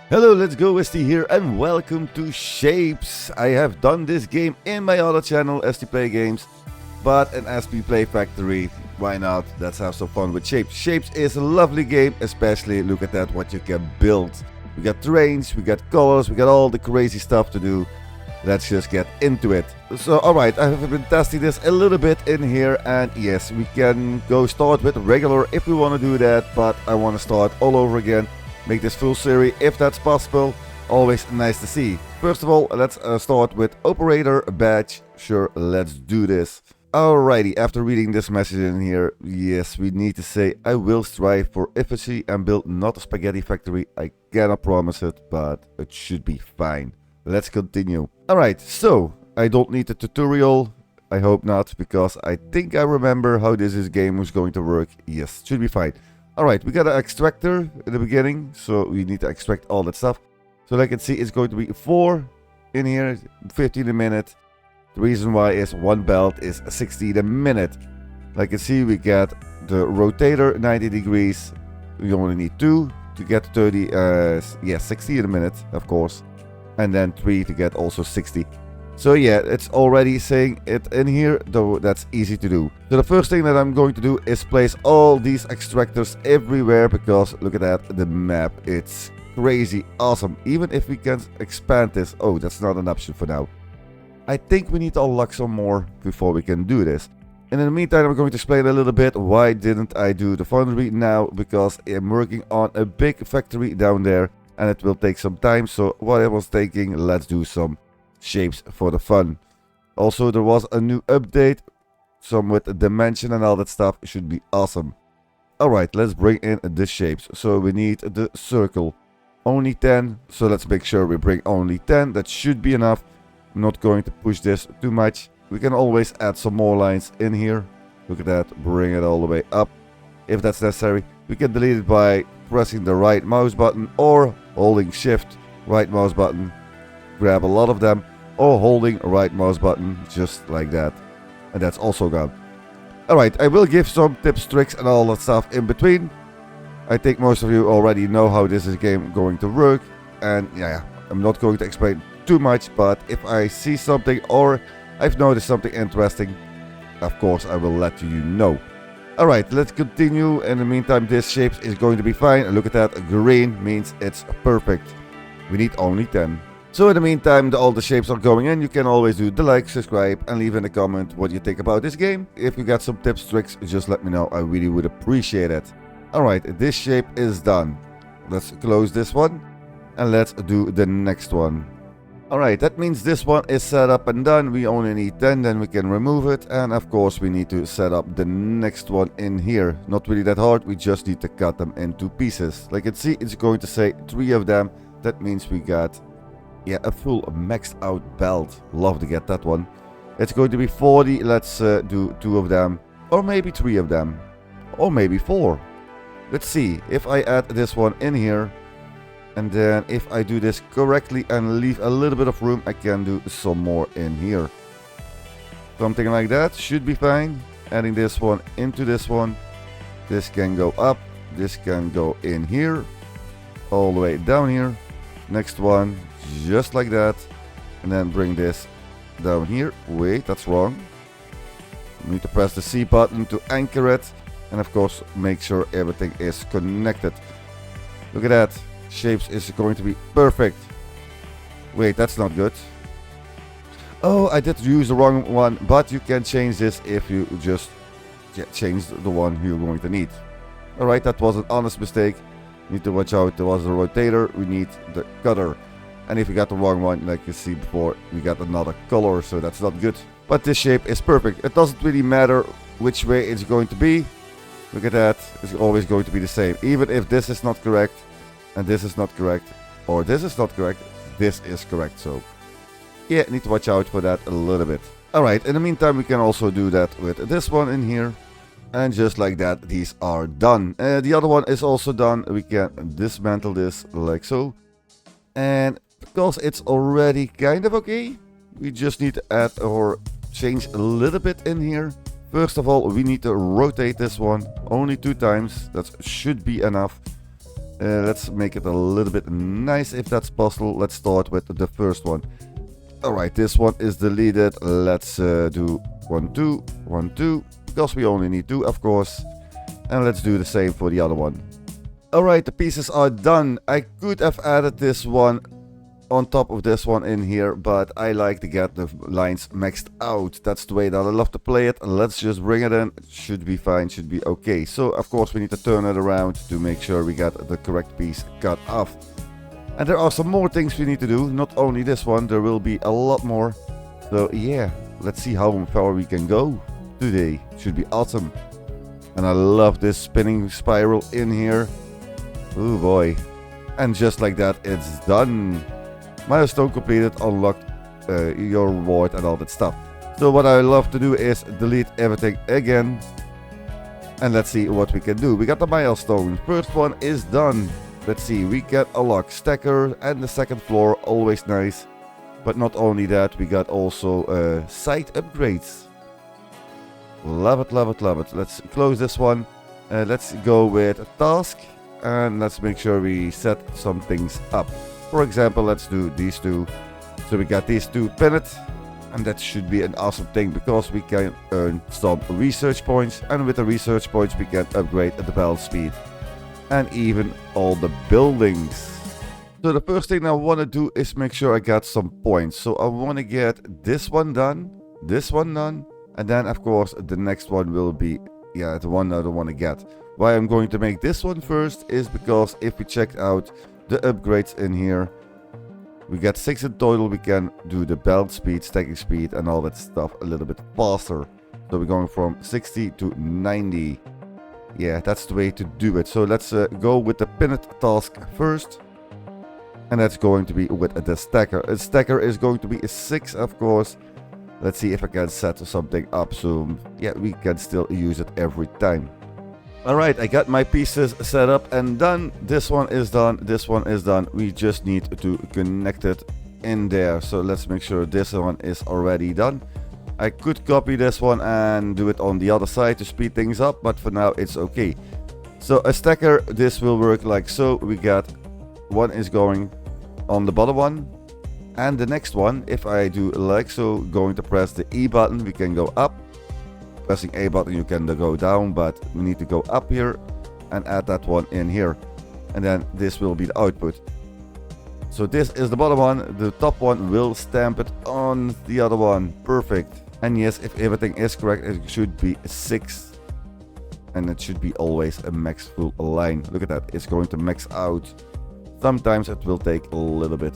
Hello, let's go Westy here and welcome to Shapes. I have done this game in my other channel, ST Play Games, but an SP Play Factory, why not? Let's have some fun with Shapes. Shapes is a lovely game, especially look at that, what you can build. We got terrains, we got colors, we got all the crazy stuff to do. Let's just get into it. So alright, I have been testing this a little bit in here, and yes, we can go start with regular if we want to do that, but I want to start all over again. Make this full series if that's possible. Always nice to see. First of all, let's start with operator badge. Sure, let's do this. Alrighty, after reading this message in here, yes, we need to say I will strive for efficiency and build not a spaghetti factory. I cannot promise it, but it should be fine. Let's continue. Alright, so I don't need a tutorial. I hope not, because I think I remember how this game was going to work. Yes, should be fine. Alright, we got an extractor in the beginning, so we need to extract all that stuff. So like you can see, it's going to be 4 in here, 15 a minute. The reason why is one belt is 60 a minute. Like you can see, we get the rotator 90 degrees. We only need 2 to get 30, 60 in a minute, of course. And then 3 to get also 60. So yeah, it's already saying it in here, though that's easy to do. So the first thing that I'm going to do is place all these extractors everywhere, because look at that, the map, it's crazy awesome. Even if we can expand this, oh, that's not an option for now. I think we need to unlock some more before we can do this. And in the meantime, I'm going to explain a little bit why didn't I do the foundry now, because I'm working on a big factory down there and it will take some time. So what I was thinking, let's do some shapes for the fun. Also, there was a new update, some with a dimension and all that stuff. It should be awesome. Alright, let's bring in the shapes. So we need the circle, only 10, so let's make sure we bring only 10. That should be enough. I'm not going to push this too much. We can always add some more lines in here. Look at that, bring it all the way up if that's necessary. We can delete it by pressing the right mouse button or holding shift right mouse button, grab a lot of them, or holding right mouse button just like that, and that's also gone. Alright, I will give some tips, tricks and all that stuff in between. I think most of you already know how this is game going to work, and yeah, I'm not going to explain too much, but if I see something or I've noticed something interesting, of course I will let you know. Alright, let's continue. In the meantime, this shape is going to be fine. And look at that, green means it's perfect. We need only 10. So in the meantime, all the shapes are going in. You can always do the like, subscribe and leave in a comment what you think about this game. If you got some tips, tricks, just let me know. I really would appreciate it. Alright, this shape is done. Let's close this one and let's do the next one. Alright, that means this one is set up and done. We only need 10, then we can remove it. And of course we need to set up the next one in here. Not really that hard, we just need to cut them into pieces. Like you can see, it's going to say 3 of them. That means we got, yeah, a full maxed out belt. Love to get that one. It's going to be 40, let's do 2 of them. Or maybe 3 of them. Or maybe 4. Let's see, if I add this one in here. And then if I do this correctly and leave a little bit of room, I can do some more in here. Something like that should be fine. Adding this one into this one. This can go up. This can go in here. All the way down here. Next one, just like that. And then bring this down here. Wait, that's wrong. You need to press the C button to anchor it. And of course, make sure everything is connected. Look at that. Shapes is going to be perfect. Wait, that's not good. Oh, I did use the wrong one, but you can change this if you just change the one you're going to need. Alright, that was an honest mistake. Need to watch out. There was a rotator. We need the cutter. And if you got the wrong one, like you see before, we got another color, so that's not good. But this shape is perfect. It doesn't really matter which way it's going to be. Look at that. It's always going to be the same. Even if this is not correct, and this is not correct, or this is not correct, this is correct. So yeah, need to watch out for that a little bit. Alright, in the meantime, we can also do that with this one in here. And just like that, these are done. The other one is also done. We can dismantle this like so. And because it's already kind of okay, we just need to add or change a little bit in here. First of all, we need to rotate this one only 2 times. That should be enough. Let's make it a little bit nice if that's possible. Let's start with the first one. Alright, this one is deleted. Let's do 1, 2, 1, 2, because we only need 2, of course. And let's do the same for the other one. Alright, the pieces are done. I could have added this one on top of this one in here, but I like to get the lines maxed out. That's the way that I love to play it. Let's just bring it in. Should be fine, should be okay. So of course we need to turn it around to make sure we got the correct piece cut off. And there are some more things we need to do. Not only this one, there will be a lot more. So yeah, let's see how far we can go today. Should be awesome. And I love this spinning spiral in here. Oh boy. And just like that, it's done. Milestone completed, unlocked your reward and all that stuff. So what I love to do is delete everything again. And let's see what we can do. We got the milestone. First one is done. Let's see, we can unlock stacker and the second floor, always nice. But not only that, we got also site upgrades. Love it, love it, love it. Let's close this one. Let's go with a task. And let's make sure we set some things up. For example, let's do these two. So we got these two pinned, and that should be an awesome thing because we can earn some research points, and with the research points we can upgrade the belt speed and even all the buildings. So the first thing I want to do is make sure I got some points. So I want to get this one done, and then of course the next one will be the one I don't want to get. Why I'm going to make this one first is because if we check out the upgrades in here, we got 6 in total. We can do the belt speed, stacking speed and all that stuff a little bit faster. So we're going from 60 to 90. Yeah, that's the way to do it. So let's go with the pinned task first. And that's going to be with the stacker. A stacker is going to be a 6, of course. Let's see if I can set something up. So yeah, we can still use it every time. Alright, I got my pieces set up and done. This one is done. This one is done. We just need to connect it in there. So let's make sure this one is already done. I could copy this one and do it on the other side to speed things up, but for now it's okay. So a stacker, this will work like so. We got one is going on the bottom one. And the next one, if I do like so, going to press the E button, we can go up. Pressing A button you can go down, but we need to go up here and add that one in here, and then this will be the output. So this is the bottom one, the top one will stamp it on the other one. Perfect. And yes, if everything is correct, it should be a 6 and it should be always a max full line. Look at that, it's going to max out. Sometimes it will take a little bit.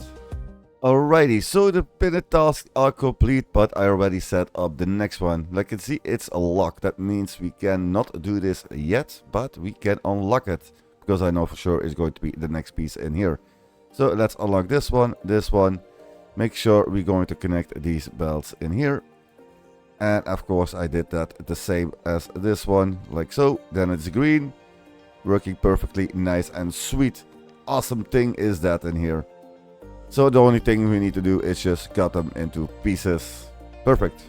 Alrighty, so the pinned tasks are complete, but I already set up the next one. Like you can see, it's a lock. That means we cannot do this yet, but we can unlock it. Because I know for sure it's going to be the next piece in here. So let's unlock this one, this one. Make sure we're going to connect these belts in here. And of course I did that the same as this one, like so. Then it's green, working perfectly nice and sweet. Awesome thing is that in here. So the only thing we need to do is just cut them into pieces. Perfect.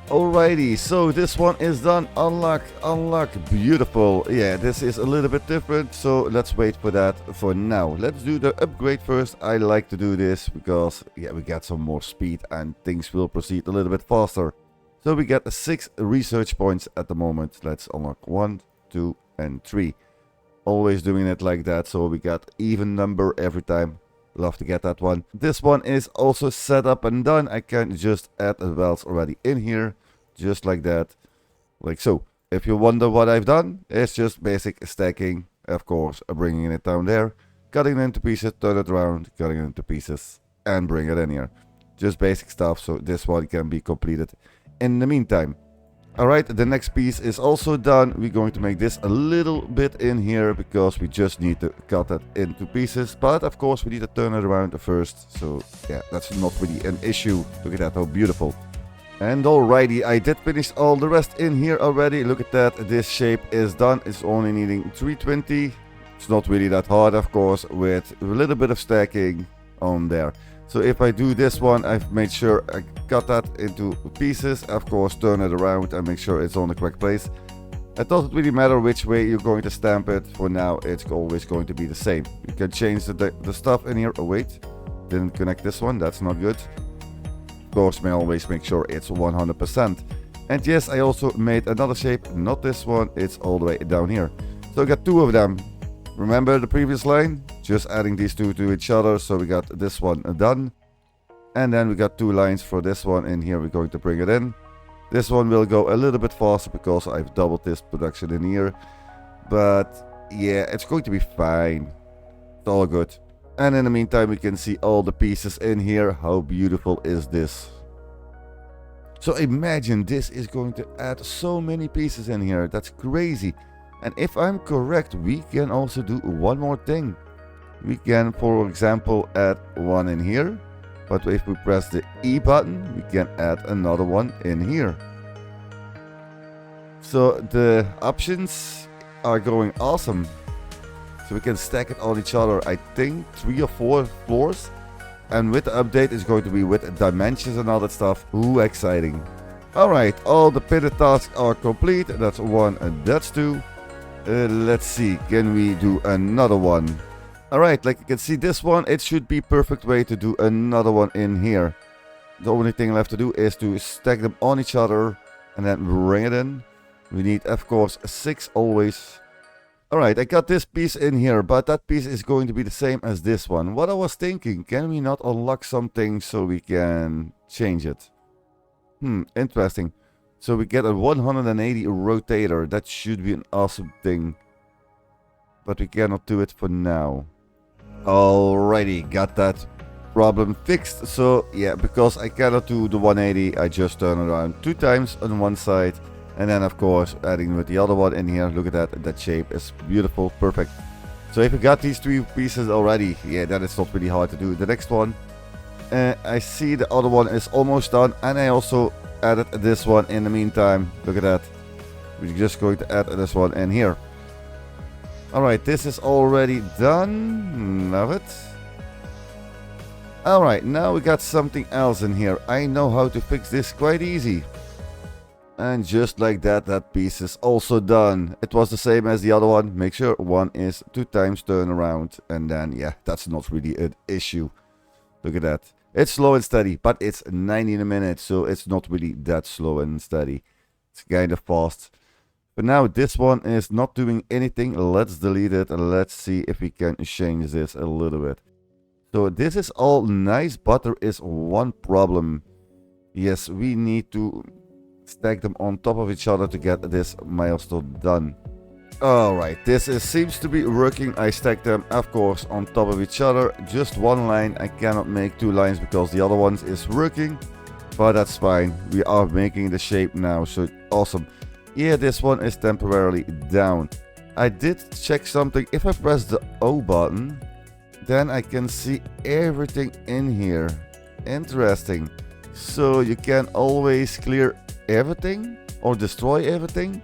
Alrighty, so this one is done. Unlock, unlock, beautiful. Yeah, this is a little bit different, so let's wait for that for now. Let's do the upgrade first. I like to do this because yeah, we get some more speed and things will proceed a little bit faster. So we get 6 research points at the moment. Let's unlock 1, 2 and 3. Always doing it like that, so we got even number every time. Love to get that one. This one is also set up and done. I can just add the belts already in here, just like that, like so. If you wonder what I've done, it's just basic stacking, of course, bringing it down there, cutting it into pieces, turn it around, cutting it into pieces, and bring it in here. Just basic stuff, so this one can be completed in the meantime. Alright, the next piece is also done. We're going to make this a little bit in here because we just need to cut it into pieces. But of course we need to turn it around first. So yeah, that's not really an issue. Look at that, how beautiful. And alrighty, I did finish all the rest in here already. Look at that, this shape is done. It's only needing 320. It's not really that hard, of course, with a little bit of stacking on there. So if I do this one, I've made sure I cut that into pieces. Of course, turn it around and make sure it's on the correct place. It doesn't really matter which way you're going to stamp it. For now, it's always going to be the same. You can change the stuff in here. Oh, wait. Didn't connect this one. That's not good. Of course, may always make sure it's 100%. And yes, I also made another shape. Not this one. It's all the way down here. So I got two of them. Remember the previous line? Just adding these two to each other. So we got this one done. And then we got two lines for this one in here. We're going to bring it in. This one will go a little bit faster because I've doubled this production in here. But yeah, it's going to be fine. It's all good. And in the meantime, we can see all the pieces in here. How beautiful is this? So imagine this is going to add so many pieces in here. That's crazy. And if I'm correct, we can also do one more thing. We can, for example, add one in here. But if we press the E button, we can add another one in here. So the options are going awesome. So we can stack it on each other, I think 3 or 4 floors. And with the update, it's going to be with dimensions and all that stuff. Ooh, exciting. Alright, all the pitted tasks are complete. That's 1 and that's 2. Let's see, can we do another one? Alright, like you can see this one, it should be perfect way to do another one in here. The only thing left to do is to stack them on each other and then bring it in. We need, of course, 6 always. Alright, I got this piece in here, but that piece is going to be the same as this one. What I was thinking, can we not unlock something so we can change it? Interesting. So we get a 180 rotator. That should be an awesome thing. But we cannot do it for now. Alrighty, got that problem fixed. So yeah, because I cannot do the 180, I just turn around 2 times on one side. And then of course adding with the other one in here. Look at that, that shape is beautiful, perfect. So if we got these 3 pieces already, yeah, that is not really hard to do. The next one, I see the other one is almost done. And I also added this one in the meantime. Look at that. We're just going to add this one in here. Alright, this is already done. Love it. Alright, now we got something else in here. I know how to fix this quite easy. And just like that, that piece is also done. It was the same as the other one. Make sure one is 2 times turn around. And then, yeah, that's not really an issue. Look at that. It's slow and steady, but it's 90 in a minute. So it's not really that slow and steady. It's kind of fast. But now this one is not doing anything. Let's delete it and let's see if we can change this a little bit. So this is all nice, but there is one problem. Yes, we need to stack them on top of each other to get this milestone done. Alright, this seems to be working. I stacked them, of course, on top of each other. Just one line. I cannot make 2 lines because the other one is working. But that's fine. We are making the shape now, so awesome. Yeah, this one is temporarily down. I did check something. If I press the O button, then I can see everything in here. Interesting. So you can always clear everything or destroy everything.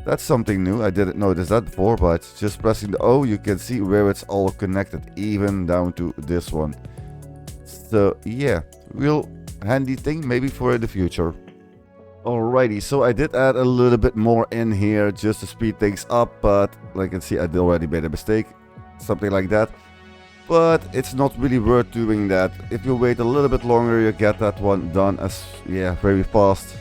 That's something new. I didn't notice that before, but just pressing the O, you can see where it's all connected, even down to this one. So yeah, real handy thing maybe for the future. Alrighty, so I did add a little bit more in here just to speed things up, but like you can see, I already made a mistake, something like that. But it's not really worth doing that. If you wait a little bit longer, you get that one done as, yeah, very fast.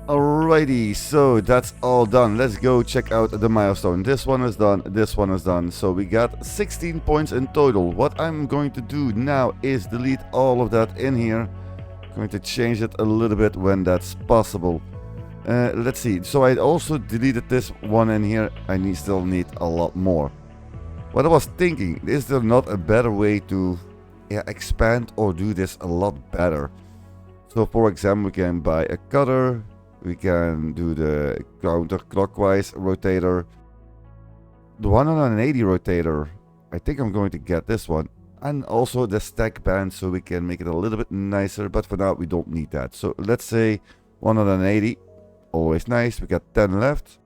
Alrighty, so that's all done. Let's go check out the milestone. This one is done, this one is done. So we got 16 points in total. What I'm going to do now is delete all of that in here. Going to change it a little bit when that's possible. Let's see. So I also deleted this one in here. I still need a lot more. What I was thinking, is there not a better way to expand or do this a lot better? So for example, we can buy a cutter. We can do the counterclockwise rotator. The 180 rotator. I think I'm going to get this one. And also the stack band, so we can make it a little bit nicer. But for now, we don't need that. So let's say 180. Always nice. We got 10 left.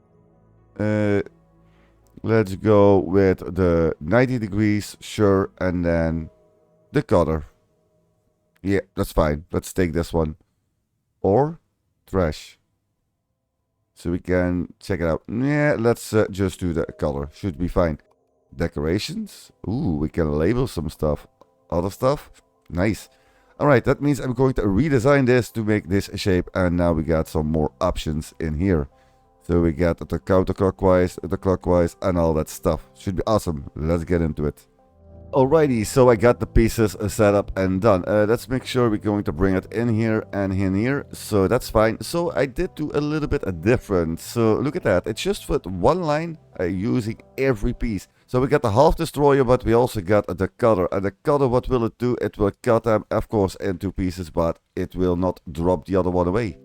Let's go with the 90 degrees. Sure. And then the cutter. Yeah, that's fine. Let's take this one. Or trash. So we can check it out. Yeah, let's just do the color. Should be fine. Decorations. Ooh, we can label some stuff. Other stuff. Nice. Alright, that means I'm going to redesign this to make this shape. And now we got some more options in here. So we got the counterclockwise, the clockwise, and all that stuff. Should be awesome. Let's get into it. Alrighty, so I got the pieces set up and done. Let's make sure we're going to bring it in here and in here. So that's fine. So I did do a little bit different. So look at that. It's just with one line using every piece. So we got the half destroyer, but we also got the cutter. And the cutter, what will it do? It will cut them, of course, into pieces, but it will not drop the other one away.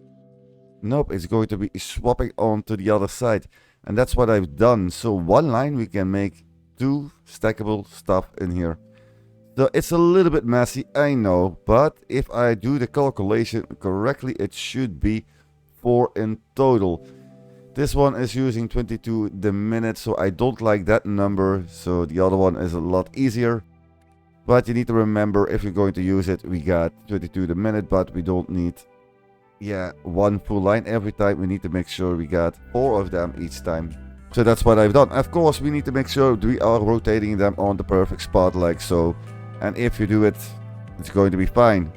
Nope, it's going to be swapping on to the other side. And that's what I've done. So one line we can make 2 stackable stuff in here. So it's a little bit messy, I know, but if I do the calculation correctly, it should be 4 in total. This one is using 22 the minute, so I don't like that number. So the other one is a lot easier. But you need to remember, if you're going to use it, we got 22 the minute, but we don't need, yeah, 1 full line every time. We need to make sure we got 4 of them each time. So that's what I've done. Of course, we need to make sure we are rotating them on the perfect spot like so. And if you do it, it's going to be fine.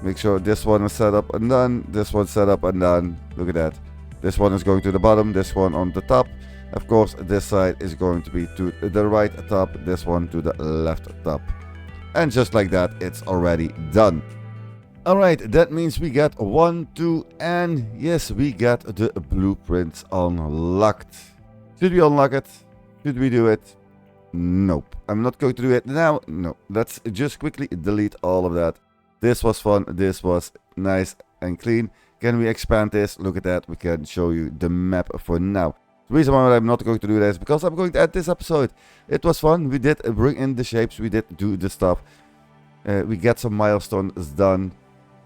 Make sure this one is set up and done. This one set up and done. Look at that. This one is going to the bottom. This one on the top. Of course, this side is going to be to the right top. This one to the left top. And just like that, it's already done. Alright, that means we got 1, 2, and yes, we got the blueprints unlocked. Should we unlock it? Should we do it? Nope. I'm not going to do it now. No. Let's just quickly delete all of that. This was fun. This was nice and clean. Can we expand this? Look at that. We can show you the map for now. The reason why I'm not going to do that is because I'm going to end this episode. It was fun. We did bring in the shapes. We did do the stuff. We get some milestones done.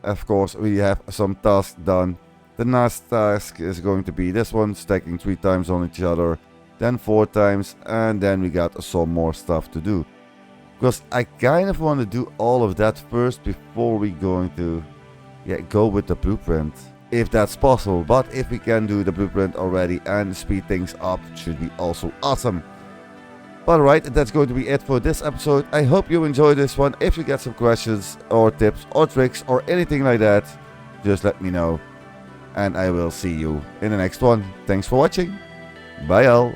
Of course, we have some tasks done. The last task is going to be this one, stacking 3 times on each other, then 4 times, and then we got some more stuff to do. Because I kind of want to do all of that first before we going to go with the blueprint. If that's possible, but if we can do the blueprint already and speed things up, it should be also awesome. But alright, that's going to be it for this episode. I hope you enjoyed this one. If you get some questions or tips or tricks or anything like that, just let me know. And I will see you in the next one. Thanks for watching. Bye all.